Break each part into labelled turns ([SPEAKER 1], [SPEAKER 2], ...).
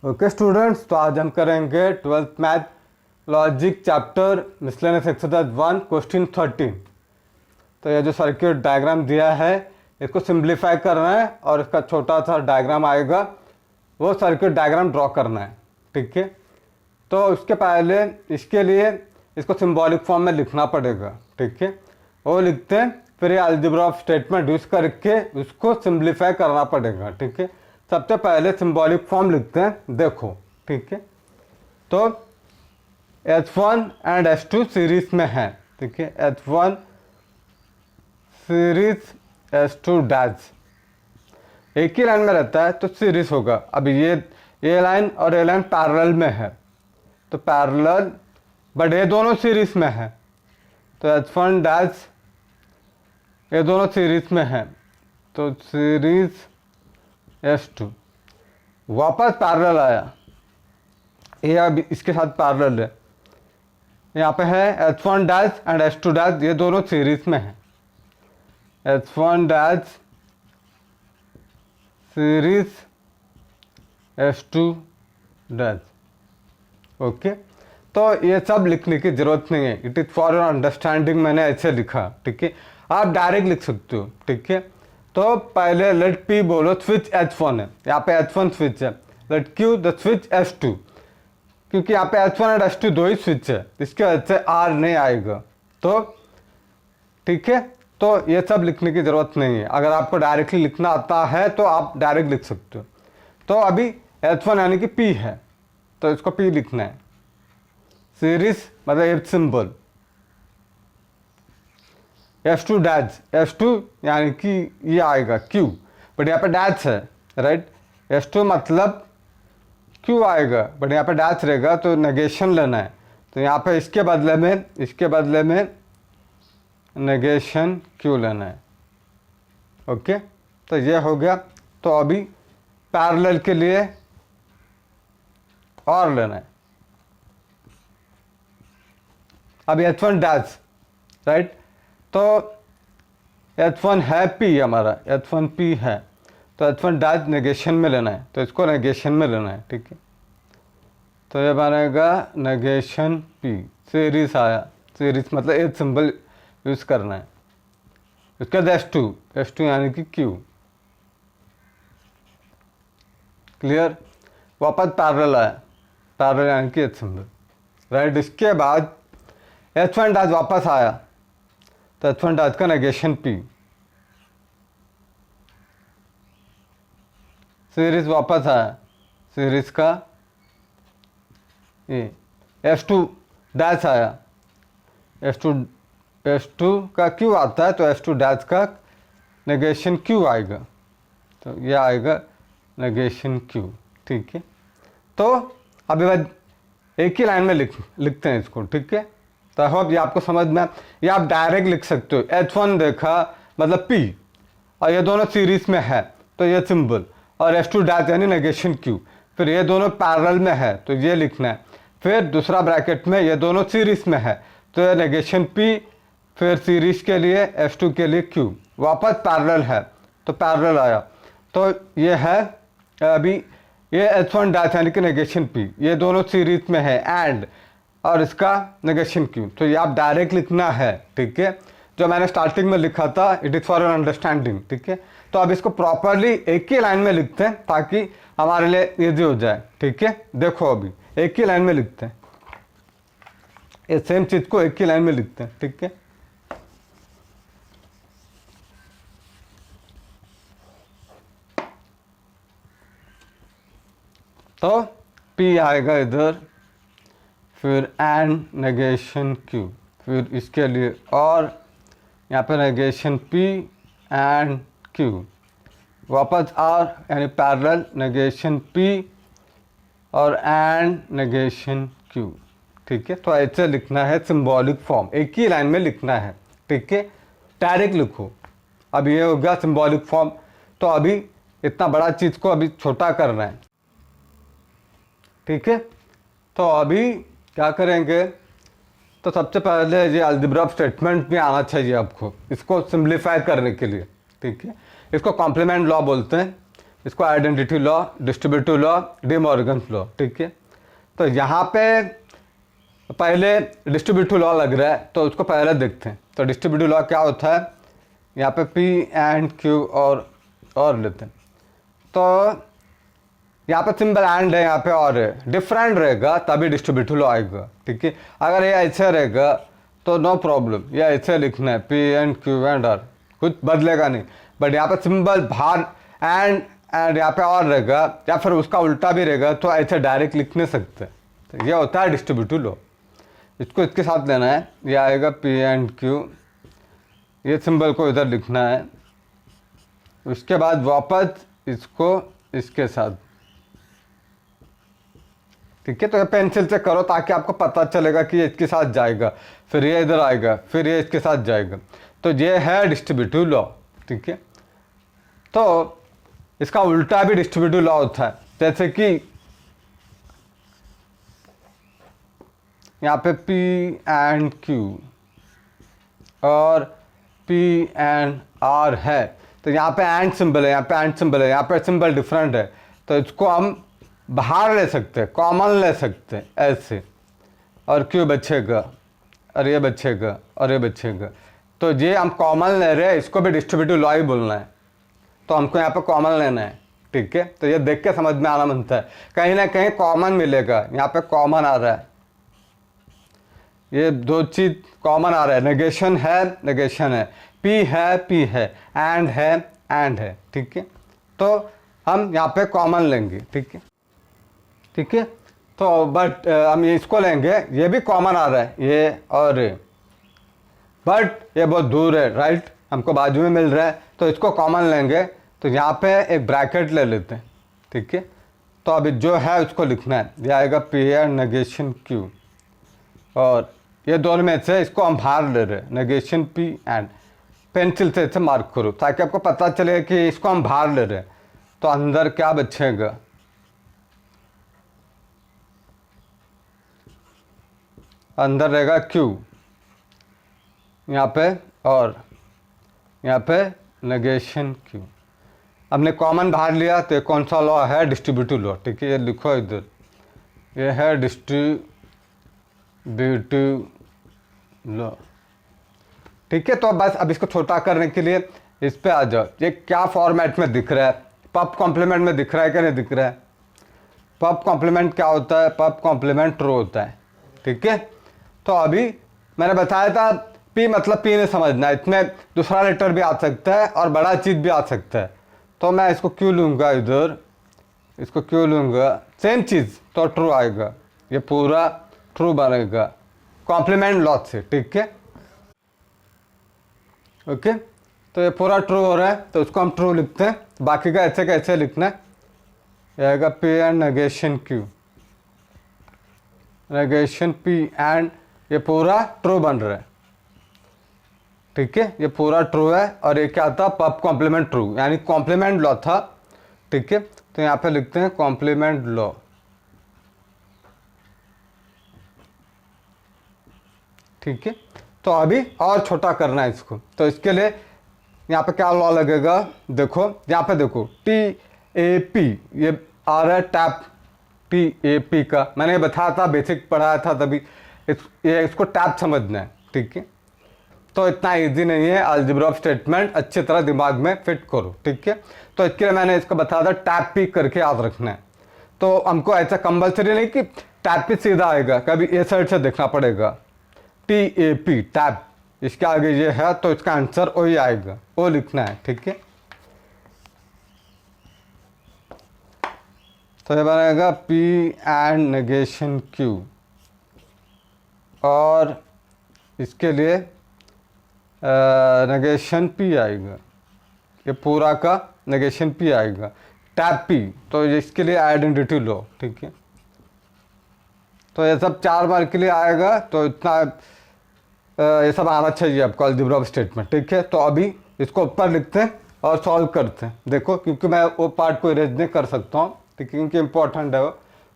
[SPEAKER 1] Okay students, तो आज हम करेंगे 12th math logic chapter miscellaneous exercise 1 question 13। तो ये जो सर्किट डायग्राम दिया है इसको सिंप्लीफाई करना है और इसका छोटा सा डायग्राम आएगा, वो सर्किट डायग्राम ड्रॉ करना है। ठीक है, तो उसके पहले इसके लिए इसको सिंबॉलिक फॉर्म में लिखना पड़ेगा। ठीक है, वो लिखते हैं, फिर ये अलजेब्रा ऑफ स्टेटमेंट यूज करके उसको सिंप्लीफाई करना पड़ेगा। ठीक है, सबसे पहले सिंबॉलिक फॉर्म लिखते हैं, देखो। ठीक है, तो H1 एंड H2 सीरीज में है। ठीक है, H1 सीरीज H2 डैश एक ही लाइन में रहता है तो सीरीज होगा। अभी ये लाइन और ये लाइन पैरेलल में है तो पैरेलल, बट ये दोनों सीरीज में है तो H1 डैश ये दोनों सीरीज में है तो सीरीज H2 वापस पैरेलल आया, ये अब इसके साथ पैरेलल है। यहाँ पे है H1 dash and H2 dash, ये दोनों सीरीज में है। H1 dash series H2 dash. Okay, तो ये सब लिखने की जरूरत नहीं है, it is for your understanding, मैंने ऐसे लिखा। ठीक है, आप डायरेक्ट लिख सकते हो। ठीक है, तो पहले लेट P बोलो, स्विच H1 है, यहाँ पे H1 स्विच है। Late Q the switch H2, क्योंकि यहाँ पे H1 और H2 दो ही स्विच है, इसके वजह से R नहीं आएगा। तो ठीक है, तो ये सब लिखने की जरूरत नहीं है। अगर आपको डायरेक्टली लिखना आता है तो आप डायरेक्ट लिख सकते हो। तो अभी H1 यानी कि P है तो इसको P लिखना है। सीरीज मतलब एक सिंबल, H2 डैश, H2 यानी कि ये आएगा Q, बट यहाँ पे डैश है, राइट। H2 मतलब Q आएगा, बट यहाँ पे डैश रहेगा तो नेगेशन लेना है। तो यहाँ पे इसके बदले में नेगेशन Q लेना है। ओके, तो ये हो गया। तो अभी पैरेलल के लिए और लेना है। अभी H1 डैश, राइट, तो H1 है P, हमारा H1 P है तो H1 डैश नेगेशन में लेना है, तो इसको नेगेशन में लेना है। ठीक है, तो ये बनेगा नेगेशन P। सीरीज आया, सीरीज मतलब एक सिंबल यूज करना है। उसके बाद H2 यानी कि Q। क्लियर, वापस पैरेलल आया, पैरेलल यानी कि एक सिंबल, राइट। इसके बाद H1 डैश वापस आया तो H1 डैश का नेगेशन P। सीरीज वापस आया, सीरीज का ये H2 डैश आया, H2 का Q आता है तो H2 डैश का नेगेशन Q आएगा, तो ये आएगा नेगेशन Q। ठीक है, तो अभी बाद एक ही लाइन में लिखते हैं इसको। ठीक है, तो आई होप ये आपको समझ में, ये आप डायरेक्ट लिख सकते हो। H1 देखा मतलब P और ये दोनों सीरीज में है तो ये सिंबल, और H2 डैश यानी नेगेशन Q, फिर ये दोनों पैरेलल में है तो ये लिखना है। फिर दूसरा ब्रैकेट में ये दोनों सीरीज में है तो ये नेगेशन P, फिर सीरीज के लिए H2 के लिए Q, वापस पैरेलल है तो पैरेलल आया। तो ये है अभी ये H1 डैश यानी कि नेगेशन P, ये दोनों सीरीज में है एंड, और इसका नेगेशन Q, तो ये आप डायरेक्ट लिखना है। ठीक है, जो मैंने स्टार्टिंग में लिखा था, it is for your understanding. ठीक है, तो अब इसको प्रॉपरली एक ही लाइन में लिखते हैं ताकि हमारे लिए इजी हो जाए। ठीक है, देखो अभी एक ही लाइन में लिखते हैं, ये सेम चीज को एक ही लाइन में लिखते हैं। ठीक है, तो P आएगा इधर, फिर एंड नेगेशन Q, फिर इसके लिए और यहाँ पे नेगेशन P एंड Q, वापस R यानी पैरेलल नेगेशन P और एंड नेगेशन Q। ठीक है, तो ऐसे लिखना है सिंबॉलिक फॉर्म, एक ही लाइन में लिखना है। ठीक है, डायरेक्ट लिखो। अब ये हो गया सिंबॉलिक फॉर्म। तो अभी इतना बड़ा चीज़ को अभी छोटा करना है। ठीक है, तो अभी क्या करेंगे, तो सबसे पहले ये अलजेब्रा ऑफ स्टेटमेंट भी आना चाहिए आपको, इसको सिंप्लीफाई करने के लिए। ठीक है, इसको कॉम्प्लीमेंट लॉ बोलते हैं। इसको identity law, distributive law, D Morgan's law, ठीक है। तो यहाँ पे पहले डिस्ट्रीब्यूटिव लॉ लग रहा है, तो उसको पहले देखते हैं। तो डिस्ट्रीब्यूटिव लॉ क्या होता है, यहाँ पे पी एंड क्यू और लेते हैं। तो यहाँ पे सिंबल एंड है, यहाँ पे और है, डिफरेंट रहेगा तभी डिस्ट्रीब्यूटिव लॉ आएगा, ठीक है। अगर ये ऐसे रहेगा तो नो प्रॉब्लम, ये ऐसे लिखना है P and Q and R, कुछ बदलेगा नहीं। बट यहाँ पे सिंबल बाहर एंड यहाँ पे और रहेगा या फिर उसका उल्टा भी रहेगा, तो ऐसे डायरेक्ट लिख नहीं सकते। तो ये होता है डिस्ट्रीब्यूटिव लॉ। इसको इसके साथ लेना है, ये आएगा पी एंड क्यू, ये सिंबल को इधर लिखना है, उसके बाद वापस इसको इसके साथ, ठीक है। तो ये पेंसिल से करो ताकि आपको पता चलेगा कि ये इसके साथ जाएगा, फिर ये इधर आएगा, फिर ये इसके साथ जाएगा। तो ये है डिस्ट्रीब्यूटिव लॉ, ठीक है। तो इसका उल्टा भी डिस्ट्रीब्यूटिव लॉ होता है, जैसे कि यहाँ पे P एंड Q और P एंड R है, तो यहाँ पे एंड सिंबल है, यहाँ पे एंड सिंबल है, यहाँ पे सिंबल डिफरेंट है, तो इसको हम बाहर ले सकते हैं, कॉमन ले सकते हैं ऐसे, और Q बचेगा और ये बचेगा और ये बचेगा। तो ये हम कॉमन ले रहे हैं, इसको भी डिस्ट्रीब्यूटिव लॉ ही बोलना है, तो हमको यहाँ पे कॉमन लेना है, ठीक है। तो ये देख के समझ में आना बनता है, कहीं ना कहीं कॉमन मिलेगा, यहाँ पे कॉमन आ रहा है, ये दो चीज़ कॉमन आ रहा है, नेगेशन है, पी है, एंड है, ठीक है। तो हम यहाँ पे कॉमन लेंगे, ठीक है, ठीक है। तो बट हम इसको लेंगे, ये भी कॉमन आ रहा है, ये और बट ये बहुत दूर है, राइट, हमको बाजू में मिल रहा है, तो इसको कॉमन लेंगे। तो यहाँ पे एक ब्रैकेट ले लेते हैं, ठीक है। तो अभी जो है उसको लिखना है, ये आएगा पी एंड नेगेशन क्यू, और ये दोनों में से इसको हम बाहर ले रहे हैं, नेगेशन पी एंड, पेंसिल से इसे मार्क करो ताकि आपको पता चले कि इसको हम बाहर ले रहे हैं। तो अंदर क्या बचेगा, अंदर रहेगा Q यहाँ पे, और यहाँ पे नेगेशन Q। हमने कॉमन बाहर लिया, तो ये कौन सा लॉ है, डिस्ट्रीब्यूटिव लॉ, ठीक है। ये लिखो इधर, ये है डिस्ट्रीब्यूटिव लॉ, ठीक है। तो बस अब इसको छोटा करने के लिए इस पे आ जाओ, ये क्या फॉर्मेट में दिख रहा है, पब कॉम्प्लीमेंट में दिख रहा है कि नहीं दिख रहा है। पब कॉम्प्लीमेंट क्या होता है, पब कॉम्प्लीमेंट ट्रू होता है, ठीक है। तो अभी मैंने बताया था P मतलब P नहीं समझना, इसमें दूसरा लेटर भी आ सकता है और बड़ा चीज़ भी आ सकता है। तो मैं इसको क्यों लूँगा इधर, इसको क्यों लूँगा, सेम चीज़, तो ट्रू आएगा, ये पूरा ट्रू बनेगा कॉम्प्लीमेंट लॉ से, ठीक है, ओके। तो ये पूरा ट्रू हो रहा है, तो उसको हम ट्रू लिखते हैं, बाकी का ऐसे कैसे लिखना है, ये आएगा P and negation Q, negation P and, ये पूरा ट्रू बन रहा है, ठीक है, ये पूरा ट्रू है। और ये क्या था, पब कॉम्प्लीमेंट ट्रू, यानी कॉम्प्लीमेंट लॉ था, ठीक है। तो यहाँ पे लिखते हैं कॉम्प्लीमेंट लॉ, ठीक है। तो अभी और छोटा करना है इसको, तो इसके लिए यहाँ पे क्या लॉ लगेगा, देखो यहाँ पे देखो TAP, ये आ रहा है टैप, TAP का मैंने बताया था, बेसिक पढ़ाया था तभी, इसको टैप समझना है, ठीक है। तो इतना इजी नहीं है, अलजेब्रा ऑफ स्टेटमेंट अच्छी तरह दिमाग में फिट करो, ठीक है। तो इसके लिए मैंने इसको बताया था टैप पी करके याद रखना है। तो हमको ऐसा कंपल्सरी नहीं कि टैप पी सीधा आएगा, कभी ये साइड से देखना पड़ेगा, TAP टैप, इसके आगे ये है, तो इसका आंसर वही आएगा, वो लिखना है, ठीक है। तो ये बनेगा P एंड नेगेशन Q, और इसके लिए नेगेशन P आएगा, ये पूरा का नेगेशन P आएगा, टैप P, तो इसके लिए आइडेंटिटी लो, ठीक है। तो ये सब 4 बार के लिए आएगा, तो इतना ये सब आना चाहिए आपको अलजेब्रा ऑफ स्टेटमेंट, ठीक है। तो अभी इसको ऊपर लिखते हैं और सॉल्व करते हैं, देखो क्योंकि मैं वो पार्ट को इरेज नहीं कर सकता हूँ, ठीक है, क्योंकि इम्पोर्टेंट है वो,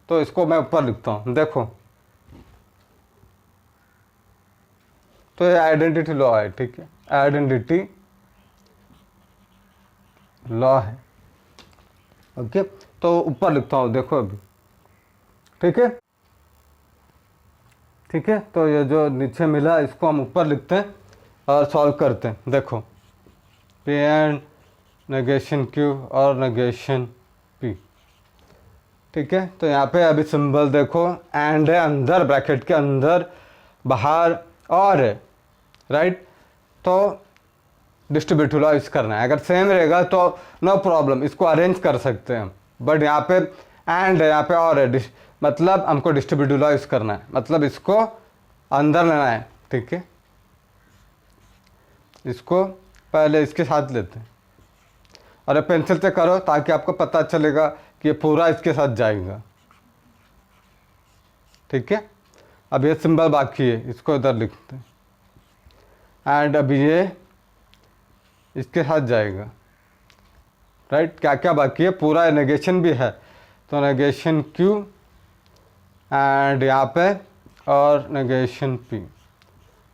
[SPEAKER 1] तो इसको मैं ऊपर लिखता हूँ, देखो। तो ये आइडेंटिटी लॉ है, ठीक है, आइडेंटिटी लॉ है। ओके, तो ऊपर लिखता हूँ, देखो अभी, ठीक है, ठीक है। तो ये जो नीचे मिला इसको हम ऊपर लिखते हैं और सॉल्व करते हैं। देखो पी एंड नेगेशन क्यू और नेगेशन पी, ठीक है। तो यहाँ पे अभी सिंबल देखो, एंड है अंदर, ब्रैकेट के अंदर, बाहर और है, राइट। तो डिस्ट्रीब्यूटिव लॉ यूज करना है। अगर सेम रहेगा तो नो प्रॉब्लम, इसको अरेंज कर सकते हैं हम। बट यहाँ पे एंड है, यहाँ पे और है, मतलब हमको डिस्ट्रीब्यूटिव लॉ यूज करना है, मतलब इसको अंदर लेना है, ठीक है। इसको पहले इसके साथ लेते हैं और पेंसिल से करो ताकि आपको पता चलेगा कि ये पूरा इसके साथ जाएगा, ठीक है। अब ये सिंबल बाकी है, इसको इधर लिखते हैं, एंड अब ये इसके साथ जाएगा, राइट। क्या क्या बाकी है, पूरा नेगेशन भी है, तो नेगेशन क्यू एंड यहाँ पे और नेगेशन पी,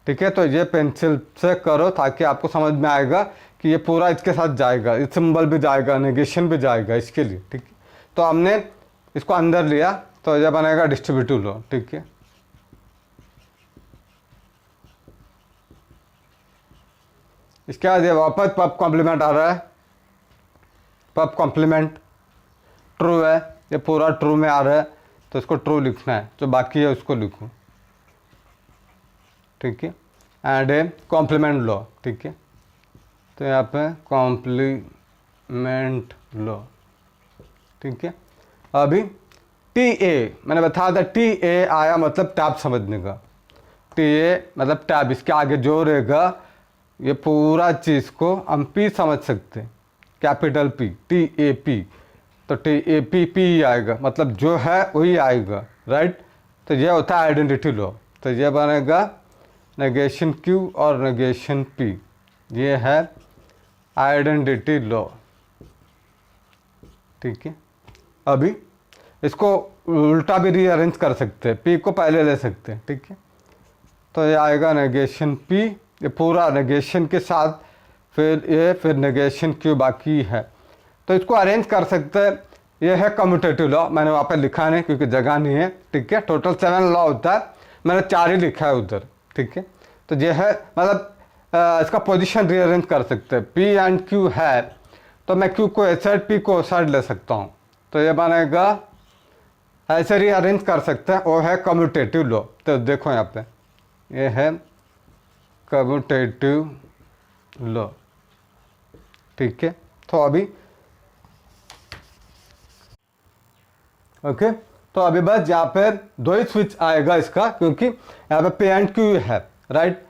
[SPEAKER 1] ठीक है। तो ये पेंसिल से करो ताकि आपको समझ में आएगा कि ये पूरा इसके साथ जाएगा, इस सिंबल भी जाएगा, नेगेशन भी जाएगा इसके लिए, ठीक है। तो हमने इसको अंदर लिया तो ये बनेगा डिस्ट्रीब्यूटिव लॉ, ठीक है। इसके बाद ये वापस पब कॉम्प्लीमेंट आ रहा है, पब कॉम्प्लीमेंट ट्रू है, ये पूरा ट्रू में आ रहा है, तो इसको ट्रू लिखना है, जो बाकी है उसको लिखो, ठीक है। एंड ए कॉम्प्लीमेंट लॉ, ठीक है। तो यहाँ पे कॉम्प्लीमेंट लॉ, ठीक है। अभी टी ए, मैंने बताया था टी ए आया मतलब टैब समझने का, टी ए मतलब टैब, इसके आगे जो रहेगा ये पूरा चीज़ को हम पी समझ सकते हैं, capital P, T A P. तो टी ए पी पी आएगा, मतलब जो है वही आएगा, राइट। तो ये होता है आइडेंटिटी लॉ। तो ये बनेगा नेगेशन क्यू और नेगेशन पी, ये है आइडेंटिटी लॉ, ठीक है। अभी इसको उल्टा भी रीअरेंज कर सकते हैं, पी को पहले ले सकते हैं, ठीक है। तो ये आएगा नेगेशन पी, ये पूरा नेगेशन के साथ, फिर नेगेशन क्यू बाकी है। तो इसको अरेंज कर सकते हैं, ये है कम्यूटेटिव लॉ, मैंने वहाँ पे लिखा नहीं क्योंकि जगह नहीं है, ठीक है। टोटल 7 लॉ होता है, मैंने 4 ही लिखा है उधर, ठीक है। तो ये है, मतलब इसका पोजीशन रीअरेंज कर सकते हैं। पी एंड क्यू है तो मैं क्यू को इस साइड, पी को उस साइड ले सकता हूँ, तो ये बनेगा, ऐसे रीअरेंज कर सकते हैं, वो है कम्यूटेटिव लॉ। तो देखो यहाँ पे ये है कम्यूटेटिव लॉ, ठीक है। तो अभी ओके, तो अभी बस यहाँ पे 2 ही स्विच आएगा इसका, क्योंकि यहाँ पे पी एंड क्यू है, राइट।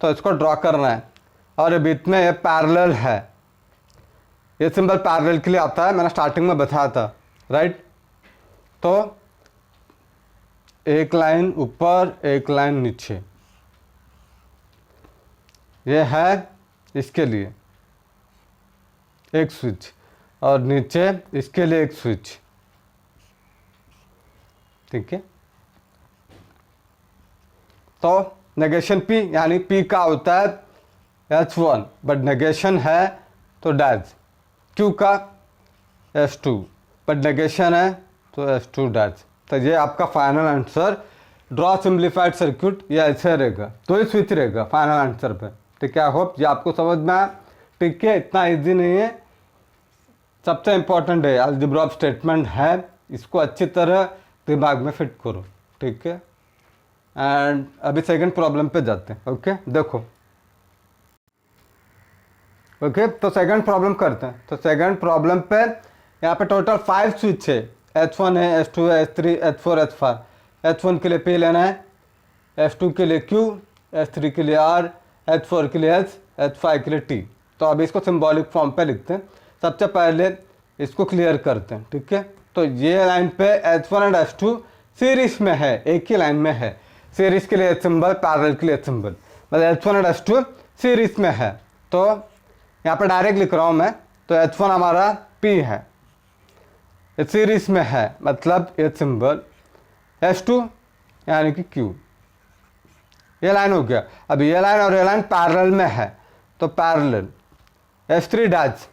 [SPEAKER 1] तो इसको ड्रॉ करना है और बीच में ये पैरेलल है, ये सिंबल पैरेलल के लिए आता है, मैंने स्टार्टिंग में बताया था, राइट। तो एक लाइन ऊपर एक लाइन नीचे, ये है इसके लिए एक स्विच और नीचे इसके लिए एक स्विच, ठीक है। तो नेगेशन पी यानी पी का होता है H1, बट नेगेशन है तो डैश, क्यू का S2, बट नेगेशन है तो S2 डैश। तो ये आपका final answer, draw simplified circuit, ये ऐसे रहेगा, 2 ही स्विच रहेगा फाइनल आंसर पे, ठीक है। आई होप ये आपको समझ में आया, ठीक है। इतना इजी नहीं है, सबसे इम्पोर्टेंट है अलजेब्रा ऑफ स्टेटमेंट है, इसको अच्छी तरह दिमाग में फिट करो, ठीक है। एंड अभी सेकंड प्रॉब्लम पे जाते हैं, ओके। देखो ओके, तो सेकंड प्रॉब्लम करते हैं। तो सेकंड प्रॉब्लम पे यहाँ पे टोटल 5 स्विच है, H1 है, H2 है, H3, H4, H5। H1 के लिए P लेना है, H2 के लिए Q, H3 के लिए R, H4 के लिए S, H5 के लिए T। तो अभी इसको सिंबॉलिक फॉर्म पे लिखते हैं। सबसे पहले इसको क्लियर करते हैं, ठीक है। तो ये लाइन पे H1 एंड H2 सीरीज में है, एक ही लाइन में है, सीरीज के लिए सिंबल, पैरेलल के लिए सिंबल, मतलब H1 एंड H2 सीरीज में है। तो यहाँ पे डायरेक्ट लिख रहा हूँ मैं, तो H1 हमारा P है, ये सीरीज में है, मतलब ये सिंबल, H2 यानी कि Q, ये लाइन हो गया। अब ये लाइन और ये लाइन पैरेलल में है, तो पैरेलल, S3 डैश,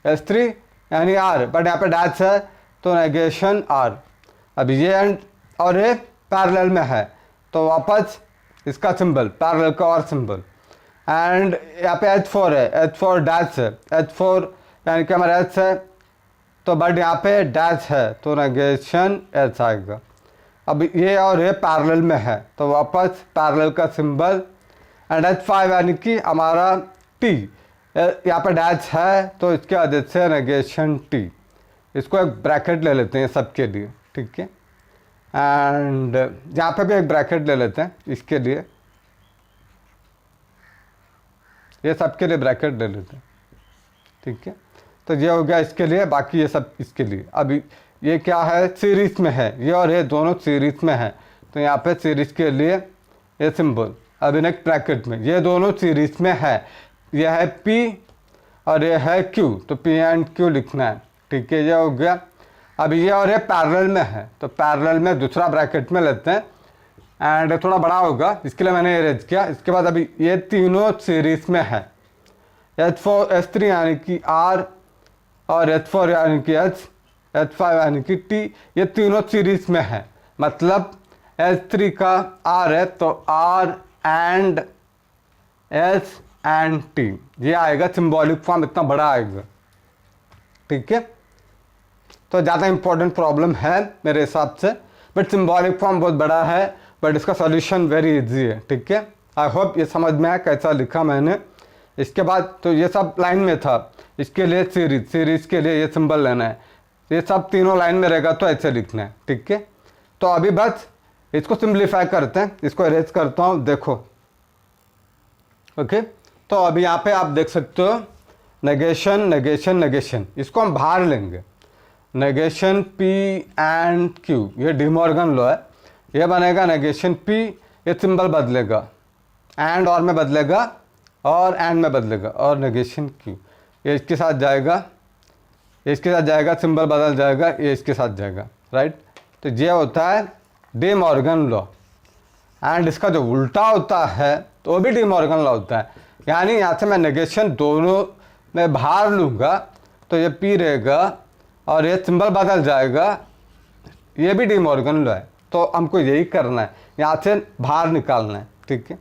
[SPEAKER 1] S3 यानी आर, बट यहाँ पे डैश है तो नेगेशन आर। अब ये एंड और ये पैरेलल में है तो वापस इसका सिंबल पैरेलल का और सिंबल। एंड यहाँ पे H4 है, H4 डैश है, H4 यानी कि हमारा H है तो बट यहाँ पे डैश है तो नेगेशन H आएगा। अब ये और ये पैरेलल में है तो वापस पैरेलल का सिंबल एंड H5 यानी कि हमारा T, यहाँ पे डैश है तो इसके वजह से नेगेशन T। इसको एक ब्रैकेट ले लेते हैं सबके लिए, ठीक है। एंड यहाँ पे भी एक ब्रैकेट ले लेते हैं इसके लिए, ये सबके लिए ब्रैकेट ले लेते हैं, ठीक है। तो ये हो गया इसके लिए, बाकी ये सब इसके लिए। अभी ये क्या है, सीरीज में है, ये और ये दोनों सीरीज में है तो यहाँ पे सीरीज के लिए ये सिंबल। अभी नेक्स्ट ब्रैकेट में ये दोनों सीरीज में है, ये है P और ये है Q, तो P एंड Q लिखना है, ठीक है। ये हो गया। अब ये और ये पैरेलल में है तो पैरेलल में दूसरा ब्रैकेट में लेते हैं एंड थोड़ा बड़ा होगा इसके लिए मैंने अरेंज किया। इसके बाद अभी ये तीनों सीरीज में है, H4 H3 यानी कि R और H4 यानी कि H, H5 यानी कि T, ये तीनों सीरीज में है। मतलब H3 का R है तो R and S and T, ये आएगा सिंबॉलिक फॉर्म, इतना बड़ा आएगा, ठीक है। तो ज़्यादा इंपॉर्टेंट प्रॉब्लम है मेरे हिसाब से, बट सिंबॉलिक फॉर्म बहुत बड़ा है, बट इसका सॉल्यूशन वेरी इजी है, ठीक है। आई होप ये समझ में आया कैसा लिखा मैंने। इसके बाद तो ये सब लाइन में था, इसके लिए सीरीज, सीरीज के लिए ये सिंबल लेना है, ये सब तीनों लाइन में रहेगा तो ऐसे लिखना है, ठीक है। तो अभी बस इसको सिंप्लीफाई करते हैं, इसको अरेंज करता हूँ, देखो, ओके। तो अभी यहाँ पे आप देख सकते हो नेगेशन नेगेशन नेगेशन, इसको हम बाहर लेंगे, नेगेशन P एंड Q, ये डिमॉर्गन लॉ है, ये बनेगा नेगेशन P, ये सिंबल बदलेगा, एंड और में बदलेगा और एंड में बदलेगा और नेगेशन Q, ये इसके साथ जाएगा, ये इसके साथ जाएगा, सिंबल बदल जाएगा, ये इसके साथ जाएगा, राइट। तो ये होता है डी मॉर्गन लॉ। एंड इसका जो उल्टा होता है तो वो भी डी मॉर्गन लॉ होता है, यानी यहाँ से मैं नेगेशन दोनों में बाहर लूँगा तो ये P रहेगा और ये सिंबल बदल जाएगा, ये भी डी मॉर्गन लॉ है। तो हमको यही करना है, यहाँ से बाहर निकालना है, ठीक है।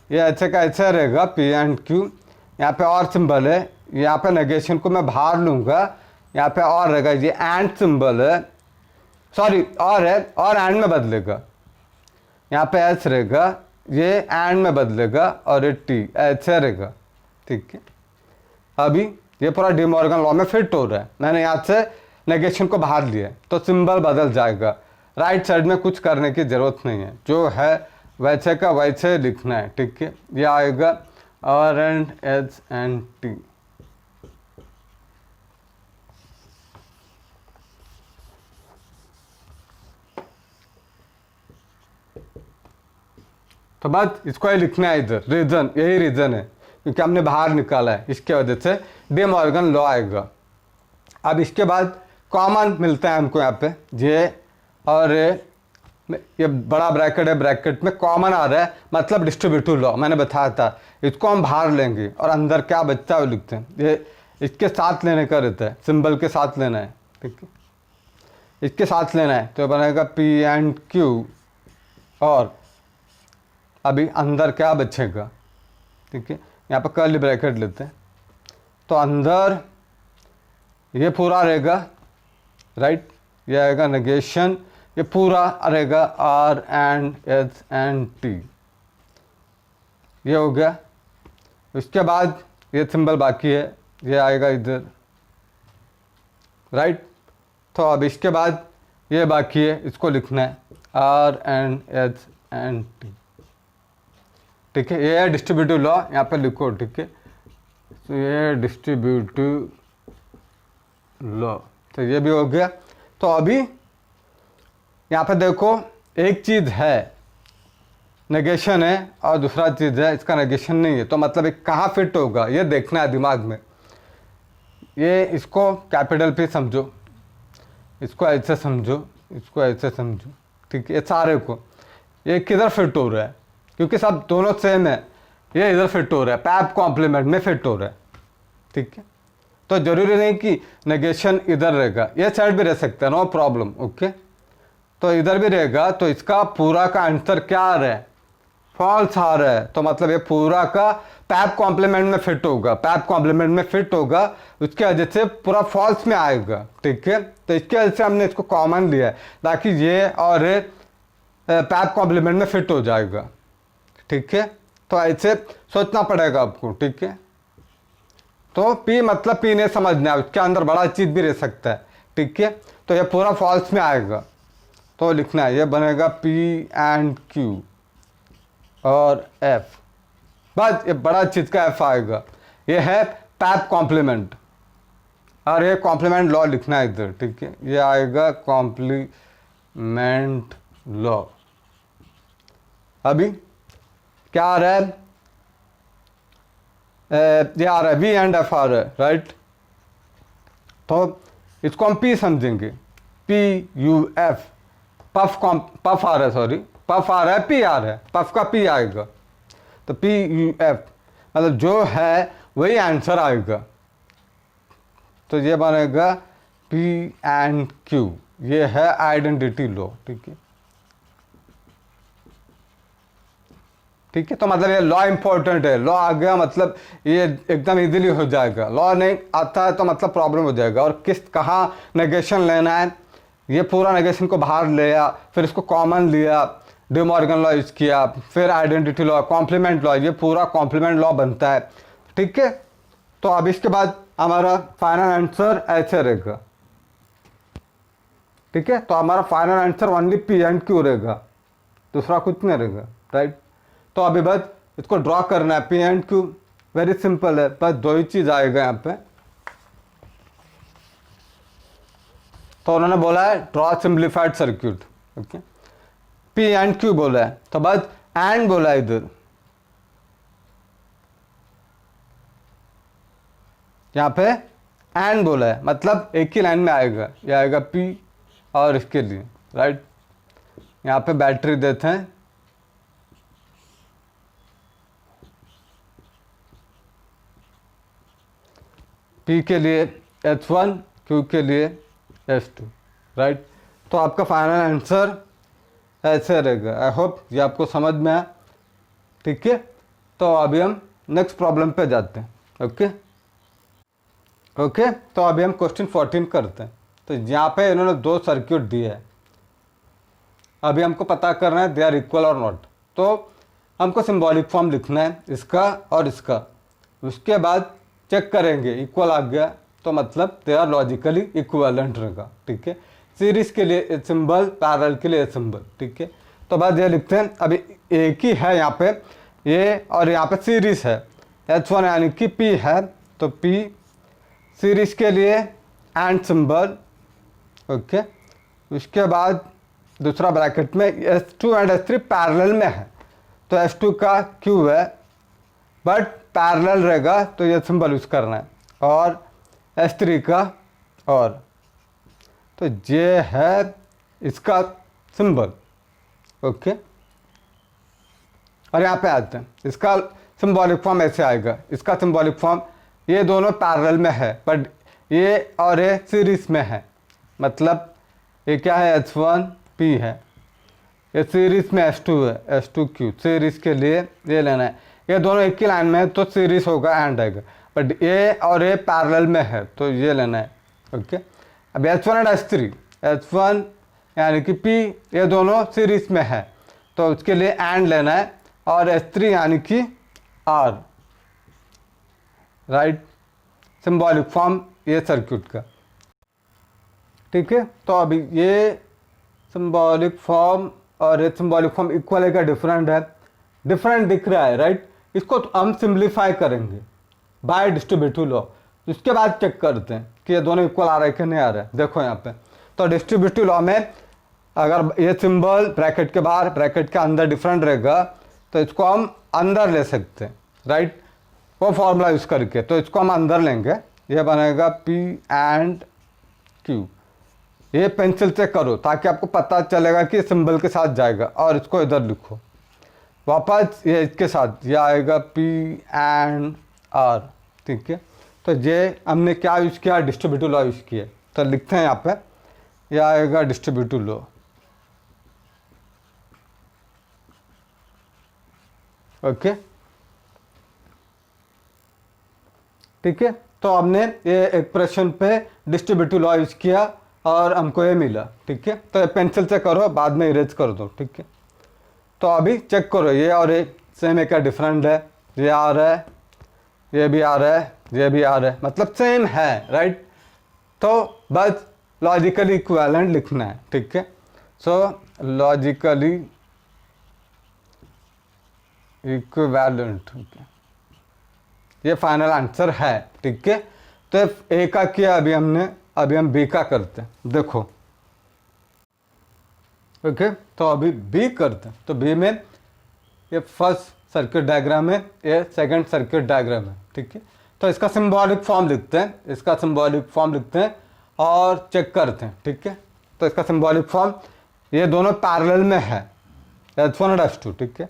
[SPEAKER 1] ये ऐसे का ऐसे रहेगा P एंड Q, यहाँ पे और सिंबल है, यहाँ पे नेगेशन को मैं बाहर लूँगा, यहाँ पे और रहेगा, ये एंड सिंबल है, सॉरी और है और एंड में बदलेगा, यहाँ पे एच रहेगा, ये एंड में बदलेगा और ये T ऐसे रहेगा, ठीक है। अभी ये पूरा डी मॉर्गन लॉ में फिट हो रहा है, मैंने यहाँ से नेगेशन को बाहर लिया तो सिंबल बदल जाएगा, राइट साइड में कुछ करने की ज़रूरत नहीं है, जो है वैसे का वैसे लिखना है, ठीक है। ये आएगा R and H and T। तो बस इसको ही लिखना है इधर, रीजन, यही रीजन है क्योंकि हमने बाहर निकाला है, इसके वजह से डी मॉर्गन लॉ आएगा। अब इसके बाद कॉमन मिलता है हमको यहाँ पे, ये और ये बड़ा ब्रैकेट है, ब्रैकेट में कॉमन आ रहा है, मतलब डिस्ट्रीब्यूटिव लॉ मैंने बताया था, इसको हम बाहर लेंगे और अंदर क्या बचता है वो लिखते हैं। ये इसके साथ लेने का रहता है, सिंबल के साथ लेना है, ठीक है, इसके साथ लेना है तो बनेगा P एंड Q, और अभी अंदर क्या बचेगा, ठीक है, यहाँ पर कर्ली ब्रैकेट लेते हैं तो अंदर ये पूरा रहेगा, राइट, ये आएगा नेगेशन, ये पूरा रहेगा R and H and T, ये हो गया। उसके बाद ये सिंबल बाकी है, ये आएगा इधर, राइट। तो अब इसके बाद ये बाकी है, इसको लिखना है R and H and T, ठीक है। ये है डिस्ट्रीब्यूटिव लॉ, यहाँ पे लिखो, ठीक है। तो ये डिस्ट्रीब्यूटिव लॉ, तो ये भी हो गया। तो अभी यहाँ पे देखो एक चीज़ है नेगेशन है और दूसरा चीज़ है इसका नेगेशन नहीं है, तो मतलब ये कहाँ फिट होगा ये देखना है दिमाग में। ये इसको कैपिटल P समझो, इसको ऐसे समझो, इसको ऐसे समझो, ठीक है। ये सारे को ये किधर फिट हो रहा है, क्योंकि सब दोनों सेम है, ये इधर फिट हो रहा है, पैप कॉम्प्लीमेंट में फिट हो रहा है, ठीक है। तो जरूरी नहीं कि नेगेशन इधर रहेगा, ये साइड भी रह सकता है, नो प्रॉब्लम। ओके, तो इधर भी रहेगा, तो इसका पूरा का आंसर क्या आ रहा है, फॉल्स आ रहा है। तो मतलब ये पूरा का पैप कॉम्प्लीमेंट में फिट होगा, पैप कॉम्प्लीमेंट में फिट होगा, उसके वजह से पूरा फॉल्स में आएगा। ठीक है, तो इसके वजह से हमने इसको कॉमन लिया है ताकि ये और पैप कॉम्प्लीमेंट में फिट हो जाएगा। ठीक है, तो ऐसे सोचना पड़ेगा आपको। ठीक है, तो पी मतलब पी ने समझना है, उसके अंदर बड़ा चीज भी रह सकता है। ठीक है, तो ये पूरा फॉल्स में आएगा, तो लिखना है, ये बनेगा पी एंड क्यू और एफ, बस ये बड़ा चीज का एफ आएगा। ये है पैप कॉम्प्लीमेंट, और ये कॉम्प्लीमेंट लॉ लिखना है इधर। ठीक है, ये आएगा कॉम्प्लीमेंट लॉ। अभी क्या आ रहा है, ये आ रहा है वी एंड एफ आ रहा है, राइट। तो इसको हम पी समझेंगे, P U F, puff puff आ रहा है, सॉरी पफ आ रहा है, पी आ रहा है, पफ का पी आएगा, तो पी यू एफ मतलब जो है वही आंसर आएगा। तो ये बनेगा पी एंड क्यू, ये है आइडेंटिटी लॉ। ठीक है, ठीक है, तो मतलब ये लॉ इंपॉर्टेंट है, लॉ आ गया मतलब ये एकदम इजीली हो जाएगा। लॉ नहीं आता है तो मतलब प्रॉब्लम हो जाएगा। और किस कहाँ नेगेशन लेना है, ये पूरा नेगेशन को बाहर लिया, फिर इसको कॉमन लिया, डी मॉर्गन लॉ यूज किया, फिर आइडेंटिटी लॉ, कॉम्प्लीमेंट लॉ, ये पूरा कॉम्प्लीमेंट लॉ बनता है। ठीक है, तो अब इसके बाद हमारा फाइनल आंसर ऐसे रहेगा। ठीक है, तो हमारा final answer only P and Q रहेगा, दूसरा कुछ नहीं रहेगा, राइट। तो अभी बस इसको ड्रॉ करना है, P and Q, very simple है, बस दो ही चीज आएगा यहाँ पे। तो उन्होंने बोला है draw simplified circuit. Okay, P and Q बोला है, तो बस एंड बोला है इधर, यहाँ पे एंड बोला है, मतलब एक ही लाइन में आएगा, ये आएगा पी और इसके लिए, राइट। यहाँ पे बैटरी देते हैं, P के लिए H1, Q के लिए H2, राइट। तो आपका फाइनल आंसर ऐसे रहेगा। आई होप ये आपको समझ में आया। ठीक है, तो अभी हम नेक्स्ट प्रॉब्लम पे जाते हैं। ओके ओके, तो अभी हम क्वेश्चन 14 करते हैं। तो यहाँ पे इन्होंने दो सर्किट दिए है, अभी हमको पता करना है दे आर इक्वल और नॉट। तो हमको सिंबॉलिक फॉर्म लिखना है इसका और इसका, उसके बाद चेक करेंगे इक्वल आ गया तो मतलब दे आर लॉजिकली इक्विवेलेंट रहेगा। ठीक है, सीरीज के लिए ए सिंबल, पैरेलल के लिए ए सिंबल। ठीक है, तो बाद ये लिखते हैं, अभी एक ही है यहाँ पे ये, और यहाँ पे सीरीज है H1 यानी कि P है, तो P सीरीज के लिए एंड सिंबल। ओके, उसके बाद दूसरा ब्रैकेट में S2 एंड S3 पैरेलल में है, तो S2 का Q है बट पैरेलल रहेगा, तो ये सिंबल यूज करना है, और S3 का और, तो ये है इसका सिंबल। ओके, और यहाँ पे आते हैं, इसका सिंबॉलिक फॉर्म ऐसे आएगा, इसका सिंबॉलिक फॉर्म, ये दोनों पैरेलल में है बट ये और ये सीरीज में है, मतलब ये क्या है H1 P है, ये सीरीज में S2 है, S2 Q, सीरीज के लिए ये लेना है, ये दोनों एक ही लाइन में है तो सीरीज होगा एंड आएगा, बट ये और ये पैरेलल में है तो ये लेना है। ओके, अब H1 एंड S3, H1 यानी कि P ये दोनों सीरीज में है तो उसके लिए एंड लेना है, और S3 यानी कि R, राइट। सिंबॉलिक फॉर्म ये सर्किट का। ठीक है, तो अभी ये सिंबॉलिक फॉर्म और ये सिंबॉलिक फॉर्म इक्वल है क्या डिफरेंट है, डिफरेंट दिख रहा है, राइट। इसको तो हम सिंप्लीफाई करेंगे बाय डिस्ट्रीब्यूटिव लॉ, उसके बाद चेक करते हैं कि ये दोनों इक्वल आ रहा है कि नहीं आ रहा है। देखो यहाँ पे, तो डिस्ट्रीब्यूटिव लॉ में अगर ये सिंबल ब्रैकेट के बाहर ब्रैकेट के अंदर डिफरेंट रहेगा तो इसको हम अंदर ले सकते हैं, राइट, वो फॉर्मूला यूज करके। तो इसको हम अंदर लेंगे, ये बनेगा P एंड Q। ये पेंसिल से करो ताकि आपको पता चलेगा कि सिंबल के साथ जाएगा, और इसको इधर लिखो वापस, ये इसके साथ ये आएगा P एंड R। ठीक है, तो ये हमने क्या यूज़ किया, डिस्ट्रीब्यूटिव लॉ यूज़ किया। तो लिखते हैं यहाँ पे, यह आएगा डिस्ट्रीब्यूटिव लॉ। ओके, ठीक है। तो हमने ये एक्सप्रेशन पे डिस्ट्रीब्यूटिव लॉ यूज़ किया और हमको ये मिला, ठीक है। तो ये पेंसिल से करो, बाद में इरेज कर दो, ठीक है। तो अभी चेक करो, ये और ये सेम है क्या डिफरेंट है, ये आ रहा है, ये भी आ रहा है, ये भी आ रहा है, मतलब सेम है, राइट। तो बस लॉजिकली इक्विवेलेंट लिखना है, ठीक है। सो लॉजिकली इक्विवेलेंट, ये फाइनल आंसर है, ठीक है। तो ए का किया अभी हमने, अभी हम बी का करते हैं, देखो। ओके, तो अभी बी करते हैं। तो बी में ये फर्स्ट सर्किट डायग्राम है, ये सेकंड सर्किट डायग्राम है, ठीक है। तो इसका सिंबॉलिक फॉर्म लिखते हैं, इसका सिंबॉलिक फॉर्म लिखते हैं और चेक करते हैं, ठीक है। तो इसका सिंबॉलिक फॉर्म, ये दोनों पैरेलल में है, H1 और H2, ठीक है।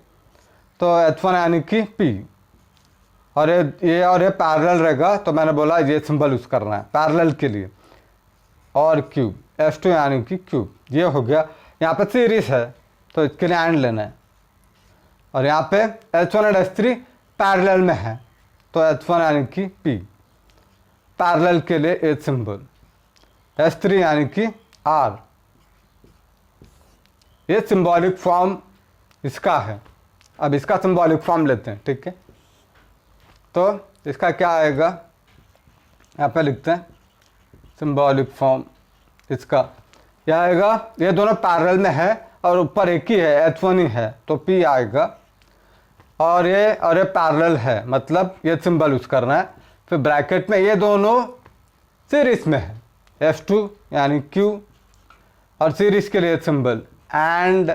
[SPEAKER 1] तो H1 यानी कि P, और ये और ये पैरेलल रहेगा, तो मैंने बोला ये सिंबल यूज़ करना है पैरेलल के लिए। और Q, H2 यानी कि Q, ये हो गया। यहाँ पे सीरीज है तो इसके लिए एंड लेना है। और यहाँ पे H1 और H3 पैरेलल में है, तो H1 यानी कि P, पैरेलल के लिए ए सिंबल, H3 यानी कि R। ये सिंबॉलिक फॉर्म इसका है। अब इसका सिंबॉलिक फॉर्म लेते हैं, ठीक है। तो इसका क्या आएगा, यहाँ पे लिखते हैं सिंबॉलिक फॉर्म इसका, क्या आएगा, ये दोनों पैरेलल में है और ऊपर एक ही है, H1 ही है, तो P आएगा। और ये पैरेलल है, मतलब ये सिंबल यूज़ करना है। फिर ब्रैकेट में ये दोनों सीरीज में है, H2 यानी Q, और सीरीज के लिए सिंबल एंड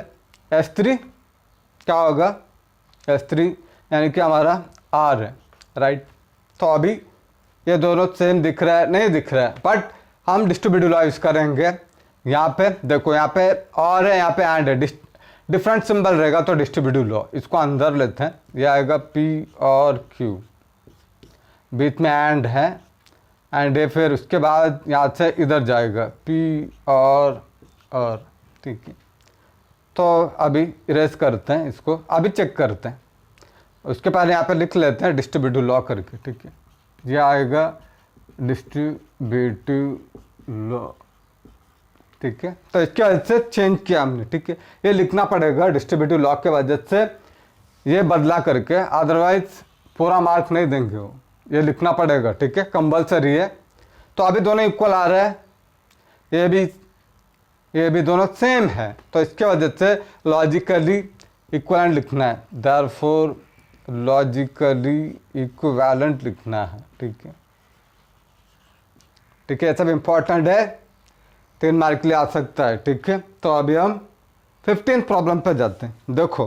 [SPEAKER 1] H3 क्या होगा, H3 यानी कि हमारा R है, राइट। तो अभी ये दोनों सेम दिख रहा है, नहीं दिख रहा है, बट हम डिस्ट्रीब्यूटिव लॉ यूज़ करेंगे। यहाँ पे देखो, यहाँ पे और है, यहाँ पे एंड है, डिफरेंट सिंबल रहेगा तो डिस्ट्रीब्यूटिव लॉ। इसको अंदर लेते हैं, ये आएगा P और Q, बीच में एंड है, एंड ये फिर उसके बाद यहाँ से इधर जाएगा P और, ठीक है। तो अभी इरेज करते हैं इसको, अभी चेक करते हैं। उसके पहले यहाँ पे लिख लेते हैं डिस्ट्रीब्यूटिव लॉ करके, ठीक है। ये आएगा डिस्ट्रीब्यूटिव लॉ, ठीक है। तो इसके वजह से चेंज किया हमने, ठीक है। ये लिखना पड़ेगा डिस्ट्रीब्यूटिव लॉ के वजह से, ये बदला करके, अदरवाइज पूरा मार्क नहीं देंगे वो, ये लिखना पड़ेगा, ठीक है, कंपल्सरी है। तो अभी दोनों इक्वल आ रहा है, ये भी दोनों सेम है, तो इसके वजह से लॉजिकली इक्विवेलेंट लिखना है, देयरफॉर लॉजिकली इक्विवेलेंट लिखना है, ठीक है, ठीक है। ये सब इम्पोर्टेंट है, 3 मार्क के लिए आ सकता है, ठीक है। तो अभी हम 15 प्रॉब्लम पे जाते हैं। देखो,